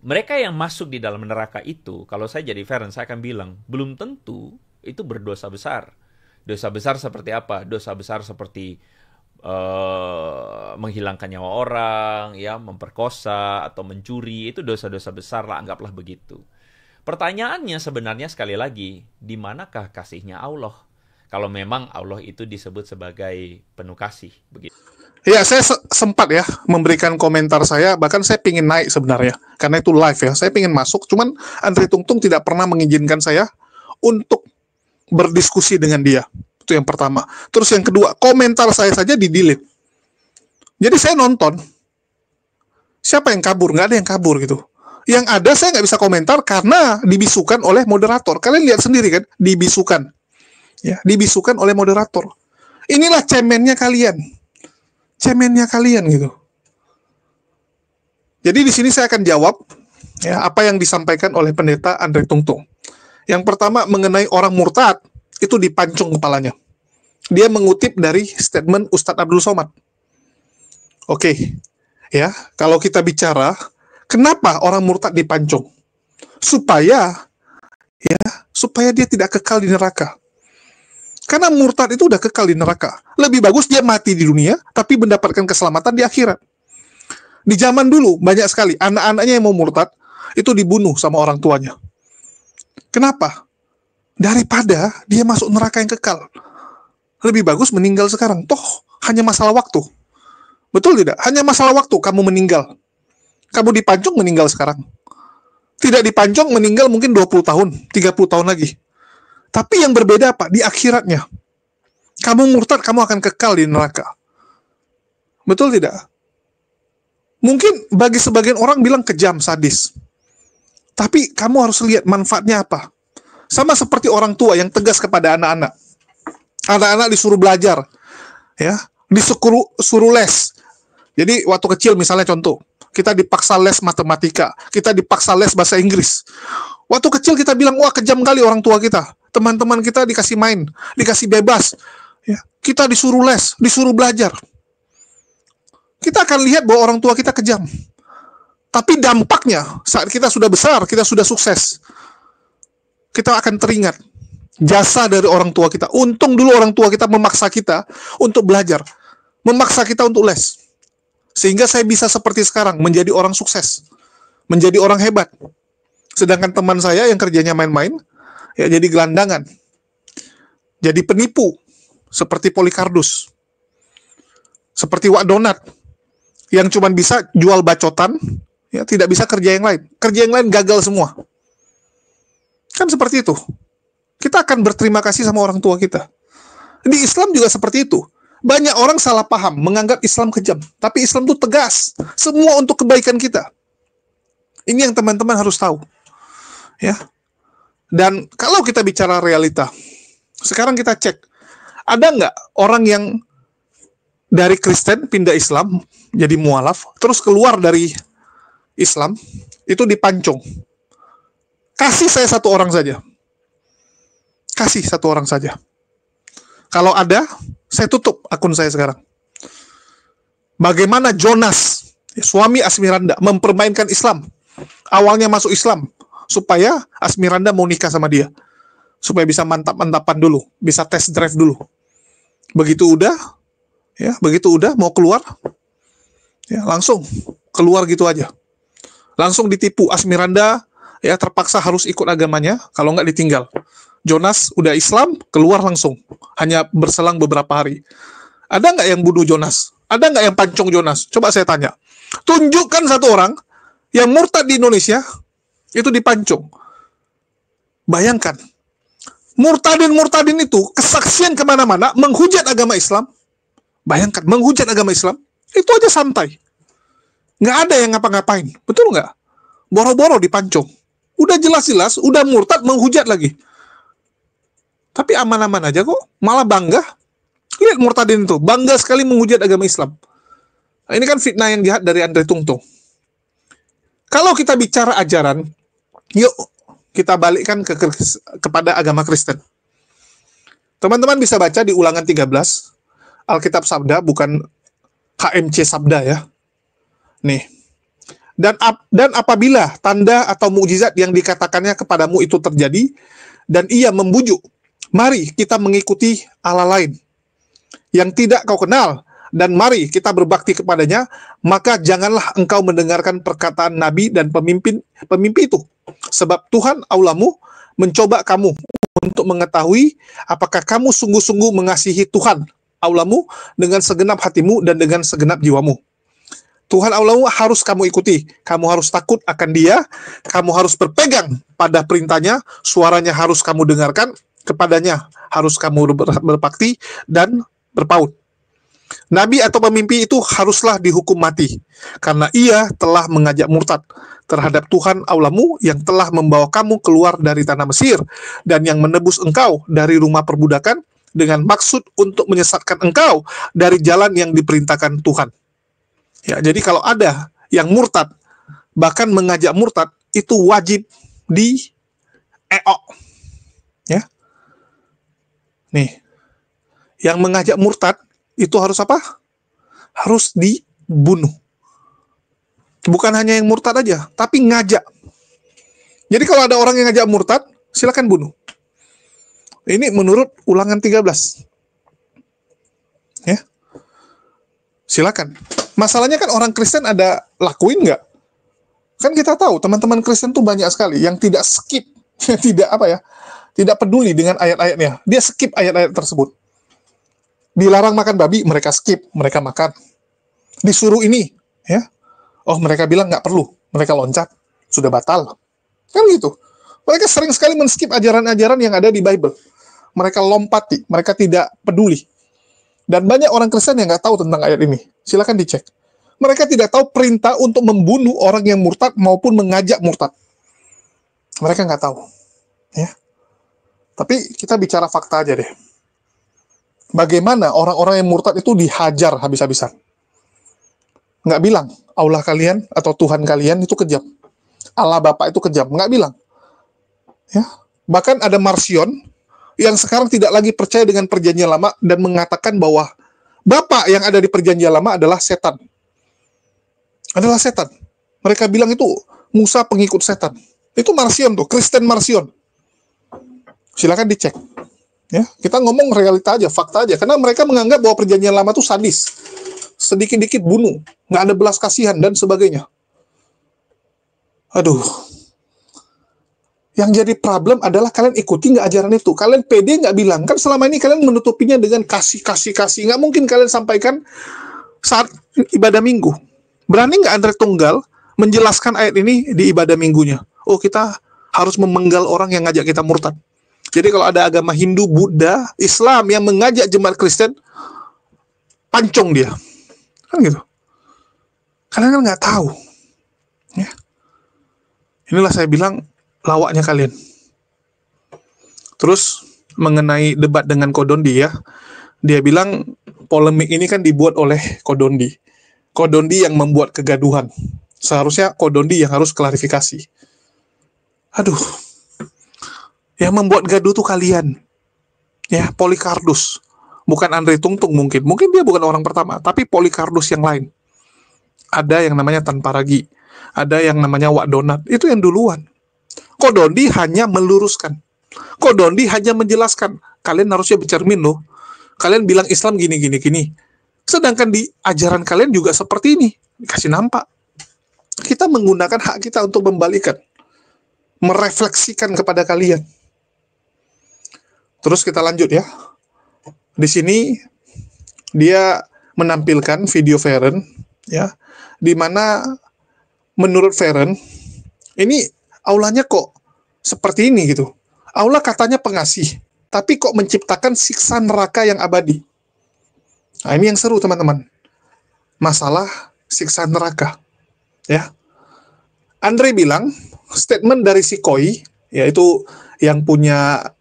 mereka yang masuk di dalam neraka itu, kalau saya jadi Feren, saya akan bilang, belum tentu itu berdosa besar. Dosa besar seperti apa? Dosa besar seperti menghilangkan nyawa orang, ya, memperkosa atau mencuri, itu dosa-dosa besar lah, anggaplah begitu. Pertanyaannya sebenarnya sekali lagi, di manakah kasihnya Allah? Kalau memang Allah itu disebut sebagai penuh kasih, begitu. Ya, saya sempat ya memberikan komentar saya, bahkan saya pingin naik sebenarnya, karena itu live ya, saya pingin masuk, cuman Andri Tungtung tidak pernah mengizinkan saya untuk berdiskusi dengan dia. Itu yang pertama. Terus yang kedua, komentar saya saja di-delete. Jadi saya nonton, siapa yang kabur? Nggak ada yang kabur gitu. Yang ada saya nggak bisa komentar karena dibisukan oleh moderator. Kalian lihat sendiri kan, dibisukan. Ya, dibisukan oleh moderator. Inilah cemennya kalian. Cemennya kalian gitu. Jadi di sini saya akan jawab ya apa yang disampaikan oleh pendeta Andri Tungtung. Yang pertama mengenai orang murtad, itu dipancung kepalanya. Dia mengutip dari statement Ustadz Abdul Somad. Oke. Ya, kalau kita bicara kenapa orang murtad dipancung? Supaya dia tidak kekal di neraka. Karena murtad itu udah kekal di neraka. Lebih bagus dia mati di dunia, tapi mendapatkan keselamatan di akhirat. Di zaman dulu, banyak sekali anak-anaknya yang mau murtad, itu dibunuh sama orang tuanya. Kenapa? Daripada dia masuk neraka yang kekal. Lebih bagus meninggal sekarang. Toh, hanya masalah waktu. Betul tidak? Hanya masalah waktu kamu meninggal. Kamu dipancung meninggal sekarang. Tidak dipancung meninggal mungkin 20 tahun, 30 tahun lagi. Tapi yang berbeda apa? Di akhiratnya. Kamu murtad, kamu akan kekal di neraka. Betul tidak? Mungkin bagi sebagian orang bilang kejam, sadis. Tapi kamu harus lihat manfaatnya apa. Sama seperti orang tua yang tegas kepada anak-anak. Anak-anak disuruh belajar. Ya, disuruh les. Jadi waktu kecil misalnya contoh, kita dipaksa les matematika, kita dipaksa les bahasa Inggris. Waktu kecil kita bilang, wah kejam kali orang tua kita. Teman-teman kita dikasih main, dikasih bebas. Ya, kita disuruh les, disuruh belajar. Kita akan lihat bahwa orang tua kita kejam. Tapi dampaknya saat kita sudah besar, kita sudah sukses, kita akan teringat jasa dari orang tua kita. Untung dulu orang tua kita memaksa kita untuk belajar, memaksa kita untuk les. Sehingga saya bisa seperti sekarang, menjadi orang sukses, menjadi orang hebat. Sedangkan teman saya yang kerjanya main-main, ya jadi gelandangan, jadi penipu, seperti Polikardus, seperti Wak Donat, yang cuma bisa jual bacotan, ya tidak bisa kerja yang lain. Kerja yang lain gagal semua. Kan seperti itu. Kita akan berterima kasih sama orang tua kita. Di Islam juga seperti itu. Banyak orang salah paham, menganggap Islam kejam. Tapi Islam itu tegas. Semua untuk kebaikan kita. Ini yang teman-teman harus tahu. Ya. Dan kalau kita bicara realita, sekarang kita cek, ada nggak orang yang dari Kristen pindah Islam, jadi mualaf, terus keluar dari Islam, itu dipancung. Kasih saya satu orang saja. Kasih satu orang saja. Kalau ada, saya tutup akun saya sekarang. Bagaimana Jonas, suami Asmiranda, mempermainkan Islam. Awalnya masuk Islam, supaya Asmiranda mau nikah sama dia. Supaya bisa mantap-mantapan dulu, bisa test drive dulu. Begitu udah mau keluar, ya langsung keluar gitu aja. Langsung ditipu. Asmiranda ya terpaksa harus ikut agamanya, kalau nggak ditinggal. Jonas udah Islam, keluar langsung. Hanya berselang beberapa hari. Ada nggak yang bunuh Jonas? Ada nggak yang pancung Jonas? Coba saya tanya. Tunjukkan satu orang yang murtad di Indonesia, itu dipancung. Bayangkan. Murtadin itu kesaksian kemana-mana, menghujat agama Islam. Bayangkan, menghujat agama Islam, itu aja santai. Nggak ada yang ngapa-ngapain. Betul nggak? Boro-boro dipancung. Udah jelas-jelas, udah murtad, menghujat lagi. Tapi aman-aman aja kok. Malah bangga. Lihat murtadin itu. Bangga sekali menghujat agama Islam. Nah, ini kan fitnah yang jahat dari Andre Tungtung. Kalau kita bicara ajaran, yuk kita balikkan kepada agama Kristen. Teman-teman bisa baca di Ulangan 13, Alkitab Sabda, bukan HMC Sabda ya. Nih. Dan apabila tanda atau mukjizat yang dikatakannya kepadamu itu terjadi, dan ia membujuk, mari kita mengikuti Allah lain yang tidak kau kenal, dan mari kita berbakti kepadanya, maka janganlah engkau mendengarkan perkataan nabi dan pemimpin itu. Sebab Tuhan Allahmu mencoba kamu untuk mengetahui apakah kamu sungguh-sungguh mengasihi Tuhan Allahmu dengan segenap hatimu dan dengan segenap jiwamu. Tuhan Allahmu harus kamu ikuti. Kamu harus takut akan Dia. Kamu harus berpegang pada perintahnya. Suaranya harus kamu dengarkan. Kepadanya harus kamu berbakti dan berpaut. Nabi atau pemimpin itu haruslah dihukum mati, karena ia telah mengajak murtad terhadap Tuhan Allahmu yang telah membawa kamu keluar dari tanah Mesir dan yang menebus engkau dari rumah perbudakan dengan maksud untuk menyesatkan engkau dari jalan yang diperintahkan Tuhan. Ya, jadi kalau ada yang murtad, bahkan mengajak murtad, itu wajib di-EO. Ya. Nih. Yang mengajak murtad itu harus apa? Harus dibunuh. Bukan hanya yang murtad aja, tapi ngajak. Jadi kalau ada orang yang ngajak murtad, silakan bunuh. Ini menurut Ulangan 13. Ya. Silakan. Masalahnya kan orang Kristen ada lakuin nggak? Kan kita tahu teman-teman Kristen tuh banyak sekali yang tidak skip, tidak peduli dengan ayat-ayatnya. Dia skip ayat-ayat tersebut. Dilarang makan babi, mereka skip, mereka makan. Disuruh ini, ya. Oh, mereka bilang nggak perlu, mereka loncat, sudah batal. Kan gitu. Mereka sering sekali men-skip ajaran-ajaran yang ada di Bible. Mereka lompati, mereka tidak peduli. Dan banyak orang Kristen yang nggak tahu tentang ayat ini. Silakan dicek. Mereka tidak tahu perintah untuk membunuh orang yang murtad maupun mengajak murtad. Mereka nggak tahu. Ya. Tapi kita bicara fakta aja deh. Bagaimana orang-orang yang murtad itu dihajar habis-habisan. Nggak bilang, Allah kalian atau Tuhan kalian itu kejam. Allah Bapa itu kejam. Nggak bilang. Ya. Bahkan ada Marsion yang sekarang tidak lagi percaya dengan perjanjian lama dan mengatakan bahwa Bapa yang ada di perjanjian lama adalah setan. adalah setan. Mereka bilang itu Musa pengikut setan. Itu Marcion tuh, Kristen Marcion. Silakan dicek. Ya, kita ngomong realita aja, fakta aja. Karena mereka menganggap bahwa perjanjian lama itu sadis. Sedikit-dikit bunuh, nggak ada belas kasihan dan sebagainya. Aduh. Yang jadi problem adalah kalian ikuti nggak ajaran itu. Kalian pede nggak bilang. Kan selama ini kalian menutupinya dengan kasih. Nggak mungkin kalian sampaikan saat ibadah minggu. Berani nggak Andre Tunggal menjelaskan ayat ini di ibadah minggunya? Oh, kita harus memenggal orang yang ngajak kita murtad. Jadi kalau ada agama Hindu, Buddha, Islam yang mengajak jemaat Kristen, pancong dia. Kan gitu. Kalian kan nggak tahu. Ya. Inilah saya bilang, lawaknya kalian. Terus mengenai debat dengan Kodondi ya, dia bilang polemik ini kan dibuat oleh Kodondi. Kodondi yang membuat kegaduhan. Seharusnya Kodondi yang harus klarifikasi. Aduh, yang membuat gaduh tuh kalian. Ya, Polycarpus. Bukan Andre Tungtung mungkin. Mungkin dia bukan orang pertama, tapi Polycarpus yang lain. Ada yang namanya Tan Paragi. Ada yang namanya Wak Donat. Itu yang duluan. Kodondi hanya meluruskan. Kodondi hanya menjelaskan. Kalian harusnya bercermin loh. Kalian bilang Islam gini. Sedangkan di ajaran kalian juga seperti ini. Dikasih nampak. Kita menggunakan hak kita untuk membalikan. Merefleksikan kepada kalian. Terus kita lanjut ya. Di sini dia menampilkan video Feren ya, di mana menurut Feren ini aulanya kok seperti ini gitu. Aula katanya pengasih, tapi kok menciptakan siksa neraka yang abadi. Nah, ini yang seru teman-teman. Masalah siksa neraka. Ya. Andre bilang statement dari si Koi, yaitu yang punya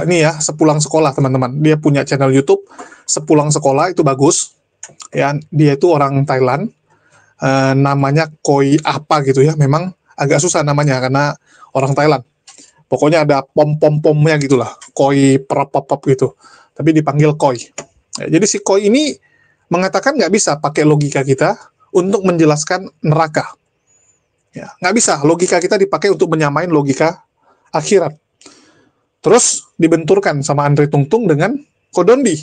ini ya, Sepulang Sekolah teman-teman. Dia punya channel YouTube Sepulang Sekolah, itu bagus. Ya, dia itu orang Thailand. Namanya Koi apa gitu ya. Memang agak susah namanya karena orang Thailand. Pokoknya ada pom-pom-pomnya gitulah. Koi perapap gitu. Tapi dipanggil Koi. Ya, jadi si Koi ini mengatakan nggak bisa pakai logika kita untuk menjelaskan neraka. Ya, nggak bisa. Logika kita dipakai untuk menyamain logika akhirat. Terus dibenturkan sama Andre Tungtung dengan Kodondi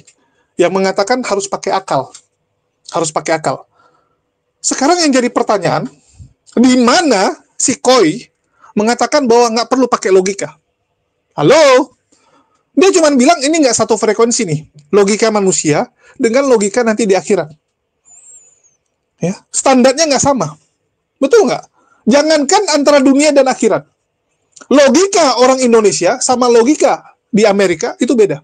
yang mengatakan harus pakai akal. Harus pakai akal. Sekarang yang jadi pertanyaan, di mana si Koi mengatakan bahwa nggak perlu pakai logika? Halo? Dia cuma bilang ini nggak satu frekuensi nih. Logika manusia dengan logika nanti di akhirat. Ya, standarnya nggak sama. Betul nggak? Jangankan antara dunia dan akhirat. Logika orang Indonesia sama logika di Amerika itu beda.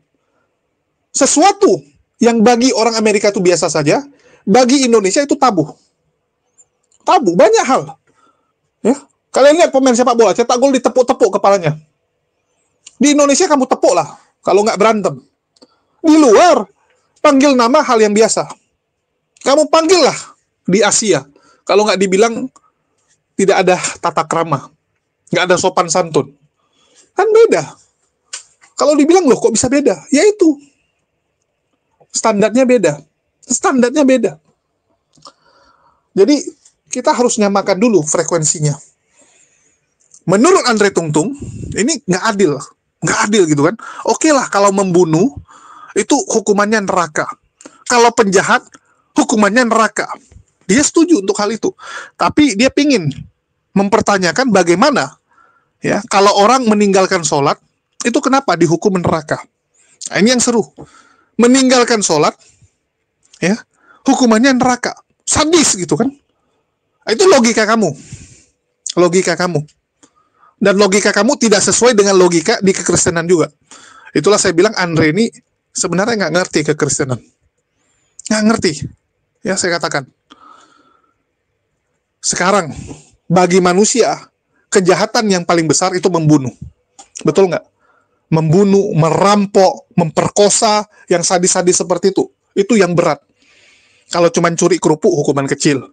Sesuatu yang bagi orang Amerika itu biasa saja, bagi Indonesia itu tabu. Tabu, banyak hal. Ya, kalian lihat pemain sepak bola, cetak gol ditepuk-tepuk kepalanya. Di Indonesia kamu tepuk lah, kalau nggak berantem. Di luar, panggil nama hal yang biasa. Kamu panggil lah di Asia, kalau nggak dibilang tidak ada tata krama. Nggak ada sopan santun. Kan beda. Kalau dibilang, loh kok bisa beda? Ya itu. Standarnya beda. Standarnya beda. Jadi, kita harus nyamakan dulu frekuensinya. Menurut Andre Tungtung, ini nggak adil. Nggak adil gitu kan. Oke lah, kalau membunuh, itu hukumannya neraka. Kalau penjahat, hukumannya neraka. Dia setuju untuk hal itu. Tapi dia pingin mempertanyakan bagaimana ya kalau orang meninggalkan sholat itu kenapa dihukum neraka. Nah, ini yang seru. Meninggalkan sholat ya hukumannya neraka, sadis gitu kan. Nah, itu logika kamu, dan logika kamu tidak sesuai dengan logika di kekristenan juga. Itulah saya bilang Andre ini sebenarnya nggak ngerti kekristenan, nggak ngerti ya. Saya katakan sekarang bagi manusia, kejahatan yang paling besar itu membunuh. Betul nggak? Membunuh, merampok, memperkosa, yang sadis-sadis seperti itu yang berat. Kalau cuma curi kerupuk, hukuman kecil.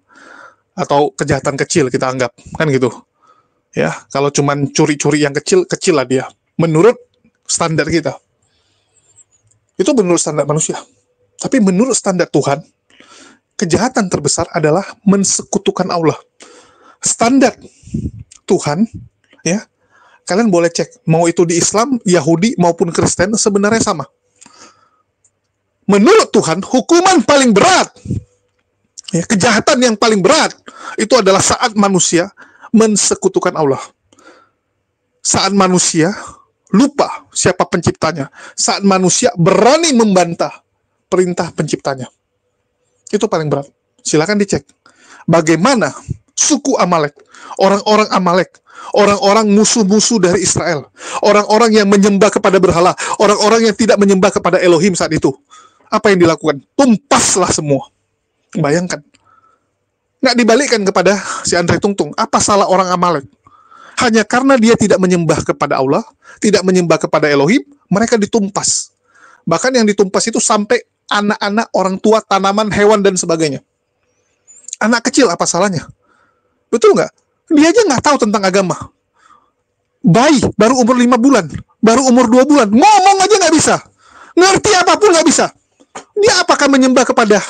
Atau kejahatan kecil kita anggap. Kan gitu. Ya, kalau cuma curi-curi yang kecil, kecil lah dia. Menurut standar kita. Itu menurut standar manusia. Tapi menurut standar Tuhan, kejahatan terbesar adalah mensekutukan Allah. Standar Tuhan, ya, kalian boleh cek, mau itu di Islam, Yahudi maupun Kristen sebenarnya sama. Menurut Tuhan, hukuman paling berat, ya, kejahatan yang paling berat itu adalah saat manusia mensekutukan Allah. Saat manusia lupa siapa penciptanya. Saat manusia berani membantah perintah penciptanya. Itu paling berat. Silakan dicek. Bagaimana suku Amalek, orang-orang Amalek, orang-orang musuh-musuh dari Israel, orang-orang yang menyembah kepada berhala, orang-orang yang tidak menyembah kepada Elohim saat itu. Apa yang dilakukan? Tumpaslah semua. Bayangkan. Nggak dibalikkan kepada si Andre Tungtung. Apa salah orang Amalek? Hanya karena dia tidak menyembah kepada Allah, tidak menyembah kepada Elohim, mereka ditumpas. Bahkan yang ditumpas itu sampai anak-anak, orang tua, tanaman, hewan, dan sebagainya. Anak kecil apa salahnya? Betul nggak? Dia aja nggak tahu tentang agama. Bayi, baru umur 5 bulan, baru umur 2 bulan, ngomong aja nggak bisa. Ngerti apapun nggak bisa. Dia apakah menyembah kepada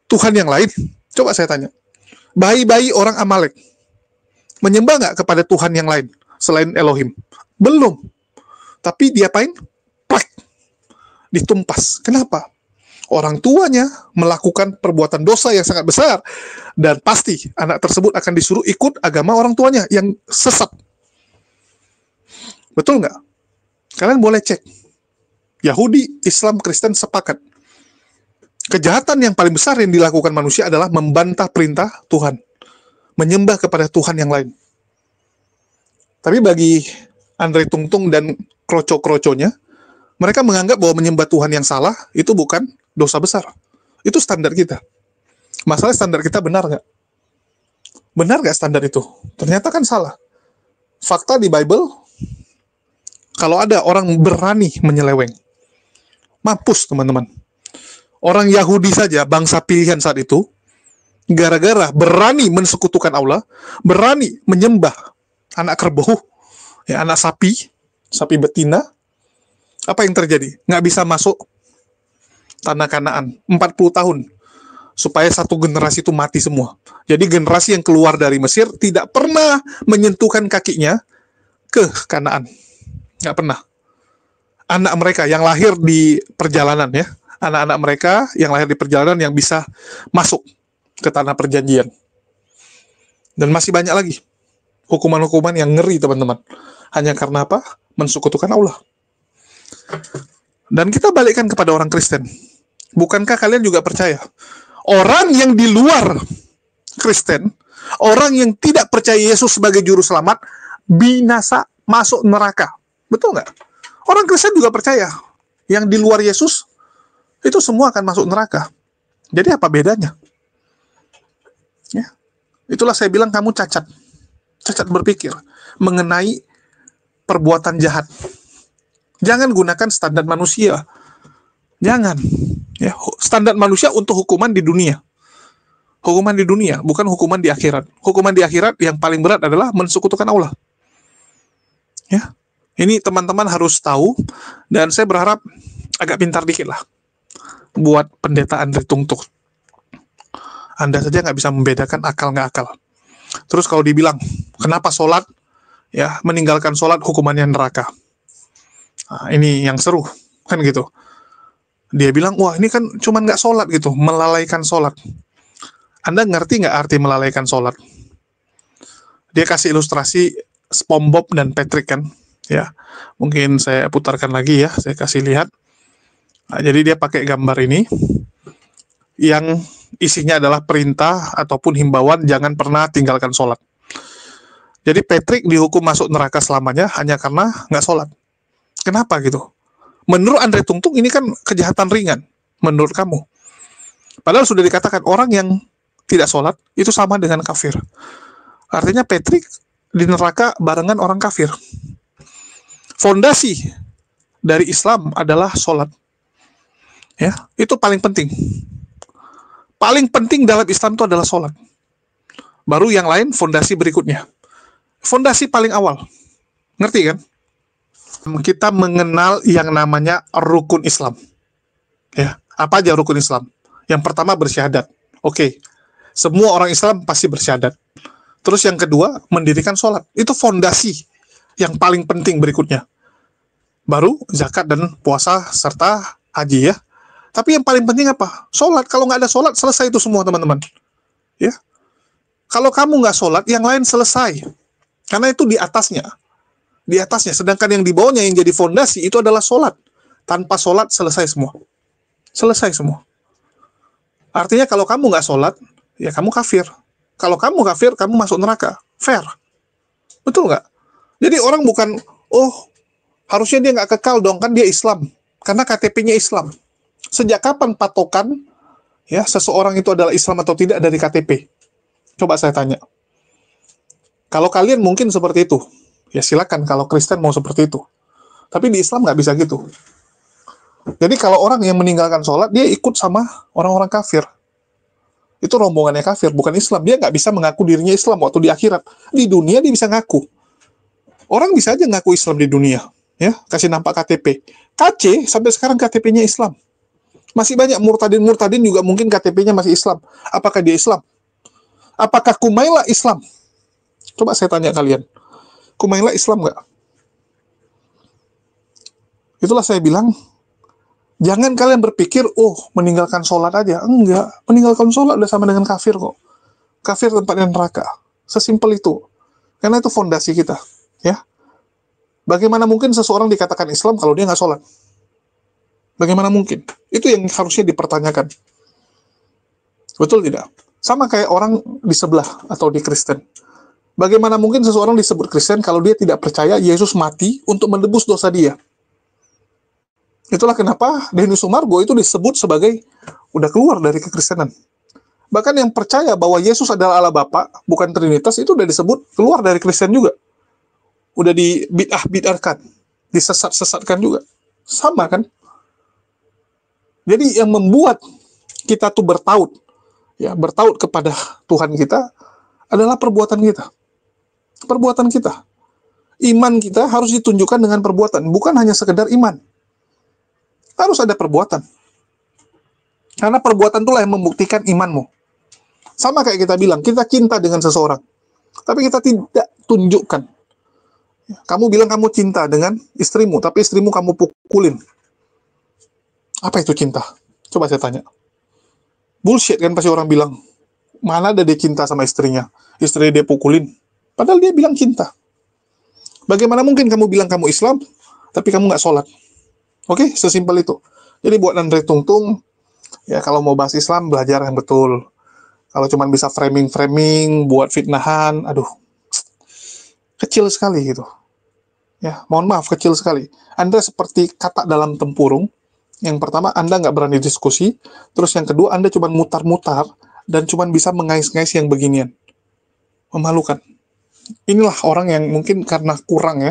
Tuhan yang lain? Coba saya tanya. Bayi-bayi orang Amalek menyembah nggak kepada Tuhan yang lain selain Elohim? Belum. Tapi diapain? Plak. Ditumpas. Kenapa? Orang tuanya melakukan perbuatan dosa yang sangat besar. Dan pasti anak tersebut akan disuruh ikut agama orang tuanya yang sesat. Betul nggak? Kalian boleh cek. Yahudi, Islam, Kristen sepakat. Kejahatan yang paling besar yang dilakukan manusia adalah membantah perintah Tuhan. Menyembah kepada Tuhan yang lain. Tapi bagi Andre Tungtung dan kroco-kroconya, mereka menganggap bahwa menyembah Tuhan yang salah itu bukan dosa besar. Itu standar kita. Masalah standar kita benar nggak? Benar nggak standar itu? Ternyata kan salah. Fakta di Bible, kalau ada orang berani menyeleweng, mampus teman-teman. Orang Yahudi saja, bangsa pilihan saat itu, gara-gara berani mensekutukan Allah, berani menyembah anak kerbau, ya, anak sapi betina, apa yang terjadi? Nggak bisa masuk tanah Kanaan 40 tahun supaya satu generasi itu mati semua. Jadi generasi yang keluar dari Mesir tidak pernah menyentuhkan kakinya ke Kanaan. Nggak pernah. Anak mereka yang lahir di perjalanan, ya, anak-anak mereka yang lahir di perjalanan yang bisa masuk ke tanah perjanjian. Dan masih banyak lagi hukuman-hukuman yang ngeri, teman-teman. Hanya karena apa? Mensekutukan Allah. Dan kita balikkan kepada orang Kristen. Bukankah kalian juga percaya? Orang yang di luar Kristen, orang yang tidak percaya Yesus sebagai juru selamat, binasa, masuk neraka. Betul nggak? Orang Kristen juga percaya. Yang di luar Yesus, itu semua akan masuk neraka. Jadi apa bedanya? Ya. Itulah saya bilang kamu cacat. Cacat berpikir mengenai perbuatan jahat. Jangan gunakan standar manusia. Jangan. Ya, standar manusia untuk hukuman di dunia. Hukuman di dunia, bukan hukuman di akhirat. Hukuman di akhirat yang paling berat adalah mensekutukan Allah. Ya. Ini teman-teman harus tahu, dan saya berharap agak pintar dikit lah buat pendeta Andre Tungtung. Anda saja nggak bisa membedakan akal nggak akal. Terus kalau dibilang, kenapa sholat? Ya, meninggalkan sholat hukumannya neraka. Nah, ini yang seru, kan gitu. Dia bilang, wah ini kan cuma nggak sholat gitu, melalaikan sholat. Anda ngerti nggak arti melalaikan sholat? Dia kasih ilustrasi SpongeBob dan Patrick kan. Ya, mungkin saya putarkan lagi ya, saya kasih lihat. Nah, jadi dia pakai gambar ini yang isinya adalah perintah ataupun himbauan jangan pernah tinggalkan sholat. Jadi Patrick dihukum masuk neraka selamanya hanya karena nggak sholat. Kenapa gitu? Menurut Andre Tungtung ini kan kejahatan ringan. Menurut kamu. Padahal sudah dikatakan orang yang tidak sholat itu sama dengan kafir. Artinya Patrick di neraka barengan orang kafir. Fondasi dari Islam adalah sholat. Ya, itu paling penting. Paling penting dalam Islam itu adalah sholat. Baru yang lain fondasi berikutnya. Fondasi paling awal. Ngerti kan? Kita mengenal yang namanya rukun Islam. Ya, apa aja rukun Islam? Yang pertama bersyahadat. Oke, semua orang Islam pasti bersyahadat. Terus yang kedua, mendirikan sholat. Itu fondasi yang paling penting berikutnya. Baru zakat dan puasa serta haji ya. Tapi yang paling penting apa? Sholat. Kalau nggak ada sholat, selesai itu semua teman-teman. Ya. Kalau kamu nggak sholat, yang lain selesai. Karena itu di atasnya. Di atasnya. Sedangkan yang di bawahnya yang jadi fondasi itu adalah sholat. Tanpa sholat, selesai semua. Selesai semua. Artinya kalau kamu nggak sholat, ya kamu kafir. Kalau kamu kafir, kamu masuk neraka. Fair. Betul nggak? Jadi orang bukan, harusnya dia nggak kekal dong, kan dia Islam. Karena KTP-nya Islam. Sejak kapan patokan ya seseorang itu adalah Islam atau tidak dari KTP? Coba saya tanya. Kalau kalian mungkin seperti itu, ya silakan kalau Kristen mau seperti itu. Tapi di Islam nggak bisa gitu. Jadi kalau orang yang meninggalkan sholat, dia ikut sama orang-orang kafir. Itu rombongannya kafir, bukan Islam. Dia nggak bisa mengaku dirinya Islam waktu di akhirat. Di dunia dia bisa ngaku. Orang bisa aja ngaku Islam di dunia. Ya, kasih nampak KTP. KC sampai sekarang KTP-nya Islam. Masih banyak murtadin juga mungkin KTP-nya masih Islam. Apakah dia Islam? Apakah Kumaila Islam? Coba saya tanya kalian. Kumaila Islam nggak? Itulah saya bilang, jangan kalian berpikir, meninggalkan sholat aja. Enggak, meninggalkan sholat udah sama dengan kafir kok. Kafir tempatnya neraka. Sesimpel itu. Karena itu fondasi kita. Ya. Bagaimana mungkin seseorang dikatakan Islam kalau dia nggak sholat? Bagaimana mungkin? Itu yang harusnya dipertanyakan. Betul tidak? Sama kayak orang di sebelah atau di Kristen. Bagaimana mungkin seseorang disebut Kristen kalau dia tidak percaya Yesus mati untuk menebus dosa dia? Itulah kenapa Denny Sumargo itu disebut sebagai udah keluar dari kekristenan. Bahkan yang percaya bahwa Yesus adalah Allah Bapa, bukan Trinitas, itu udah disebut keluar dari Kristen juga. Udah dibid'ah-bid'ahkan, disesat-sesatkan juga. Sama kan? Jadi yang membuat kita tuh bertaut kepada Tuhan kita adalah perbuatan kita. Perbuatan kita. Iman kita harus ditunjukkan dengan perbuatan, bukan hanya sekedar iman. Harus ada perbuatan. Karena perbuatan itulah yang membuktikan imanmu. Sama kayak kita bilang, kita cinta dengan seseorang. Tapi kita tidak tunjukkan. Kamu bilang kamu cinta dengan istrimu, tapi istrimu kamu pukulin. Apa itu cinta? Coba saya tanya. Bullshit kan pasti orang bilang. Mana ada dia cinta sama istrinya? Istrinya dia pukulin. Padahal dia bilang cinta. Bagaimana mungkin kamu bilang kamu Islam, tapi kamu nggak sholat? Oke, sesimpel itu. Jadi buat Andre Tungtung, ya kalau mau bahas Islam, belajar yang betul. Kalau cuma bisa framing-framing, buat fitnahan, aduh, kecil sekali gitu. Ya, mohon maaf, kecil sekali. Anda seperti katak dalam tempurung. Yang pertama, Anda nggak berani diskusi. Terus yang kedua, Anda cuma mutar-mutar dan cuma bisa mengais-ngais yang beginian. Memalukan. Inilah orang yang mungkin karena kurang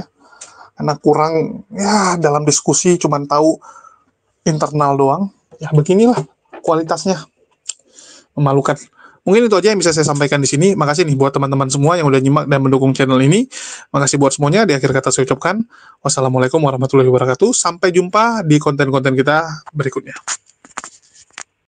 dalam diskusi cuma tahu internal doang. Ya beginilah kualitasnya. Memalukan. Mungkin itu aja yang bisa saya sampaikan di sini. Makasih nih buat teman-teman semua yang udah nyimak dan mendukung channel ini. Makasih buat semuanya. Di akhir kata saya ucapkan wassalamualaikum warahmatullahi wabarakatuh. Sampai jumpa di konten-konten kita berikutnya.